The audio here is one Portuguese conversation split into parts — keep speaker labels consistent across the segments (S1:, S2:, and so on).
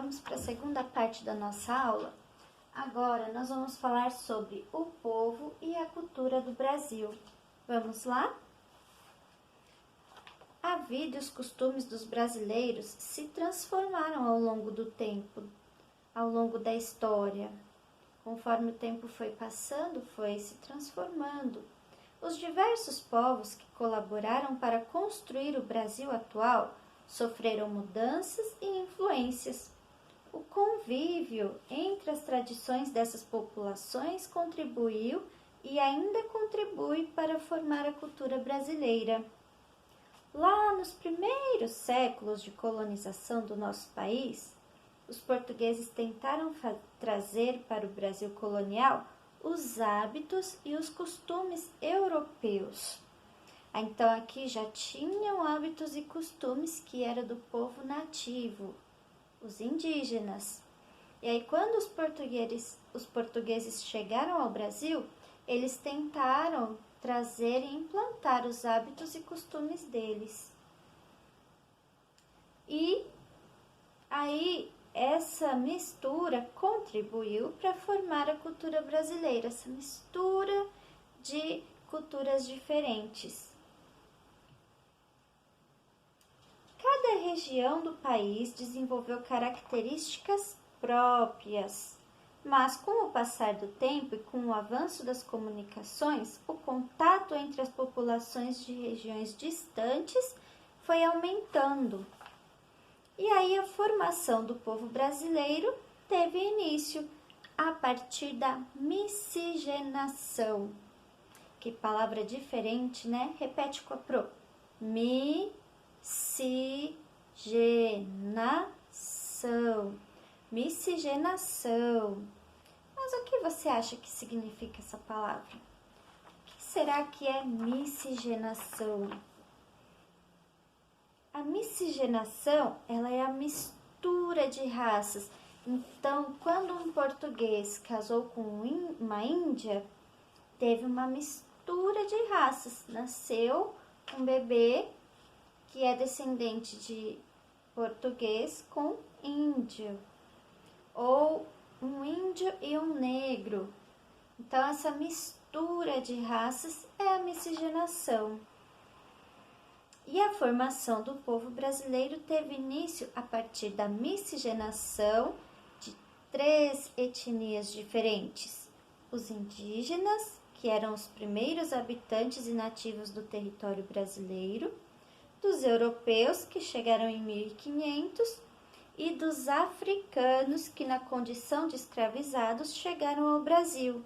S1: vamos para a segunda parte da nossa aula. Agora nós vamos falar sobre o povo e a cultura do Brasil. Vamos lá? A vida e os costumes dos brasileiros se transformaram ao longo do tempo, ao longo da história. Conforme o tempo foi passando, foi se transformando. Os diversos povos que colaboraram para construir o Brasil atual sofreram mudanças e influências. O convívio entre as tradições dessas populações contribuiu e ainda contribui para formar a cultura brasileira. Lá nos primeiros séculos de colonização do nosso país, os portugueses tentaram trazer para o Brasil colonial os hábitos e os costumes europeus. Então aqui já tinham hábitos e costumes que era do povo nativo, os indígenas. E aí quando os portugueses chegaram ao Brasil, eles tentaram trazer e implantar os hábitos e costumes deles. E aí essa mistura contribuiu para formar a cultura brasileira, essa mistura de culturas diferentes. Cada região do país desenvolveu características próprias, mas com o passar do tempo e com o avanço das comunicações, o contato entre as populações de regiões distantes foi aumentando. E aí a formação do povo brasileiro teve início a partir da miscigenação. Que palavra diferente, né? Repete com a Pro. Miscigenação. Miscigenação. Mas o que você acha que significa essa palavra? O que será que é miscigenação? A miscigenação, ela é a mistura de raças. Então, quando um português casou com uma índia, teve uma mistura de raças. Nasceu um bebê que é descendente de português com índio. Ou um índio e um negro. Então, essa mistura de raças é a miscigenação. E a formação do povo brasileiro teve início a partir da miscigenação de 3 etnias diferentes. Os indígenas, que eram os primeiros habitantes e nativos do território brasileiro, dos europeus, que chegaram em 1500, e dos africanos, que na condição de escravizados chegaram ao Brasil,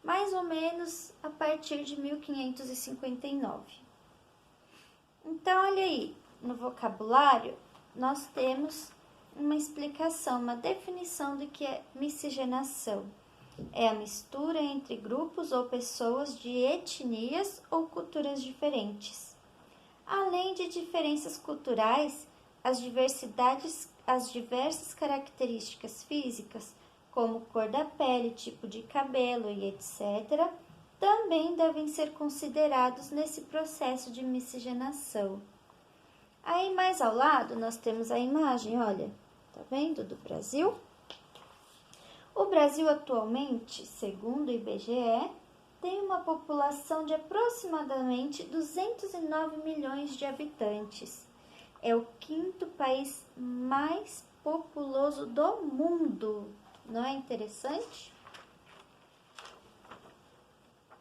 S1: mais ou menos a partir de 1559. Então, olha aí, no vocabulário, nós temos uma explicação, uma definição do que é miscigenação. É a mistura entre grupos ou pessoas de etnias ou culturas diferentes. Além de diferenças culturais, as diversas características físicas, como cor da pele, tipo de cabelo e etc., também devem ser considerados nesse processo de miscigenação. Aí mais ao lado nós temos a imagem, olha, tá vendo, do Brasil? O Brasil atualmente, segundo o IBGE, tem uma população de aproximadamente 209 milhões de habitantes. É o 5º país mais populoso do mundo. Não é interessante?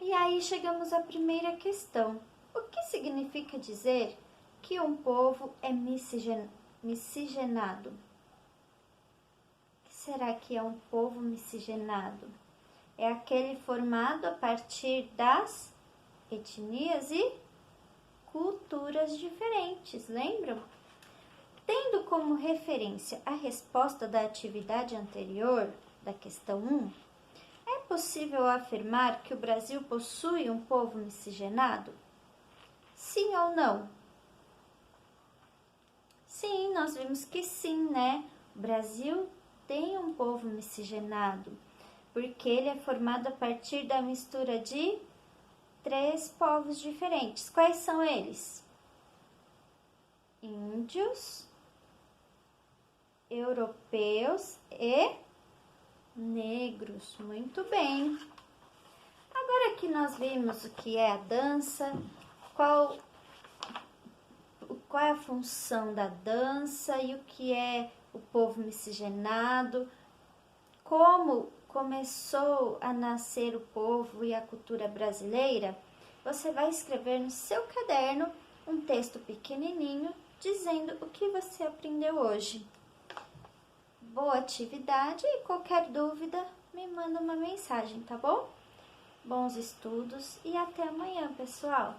S1: E aí chegamos à primeira questão. O que significa dizer que um povo é miscigenado? O que será que é um povo miscigenado? É aquele formado a partir das etnias e culturas diferentes, lembram? Tendo como referência a resposta da atividade anterior, da questão 1, é possível afirmar que o Brasil possui um povo miscigenado? Sim ou não? Sim, nós vimos que sim, né? O Brasil tem um povo miscigenado, porque ele é formado a partir da mistura de 3 povos diferentes. Quais são eles? Índios, europeus e negros. Muito bem. Agora que nós vimos o que é a dança, qual é a função da dança e o que é o povo miscigenado, como começou a nascer o povo e a cultura brasileira, você vai escrever no seu caderno um texto pequenininho dizendo o que você aprendeu hoje. Boa atividade e qualquer dúvida me manda uma mensagem, tá bom? Bons estudos e até amanhã, pessoal!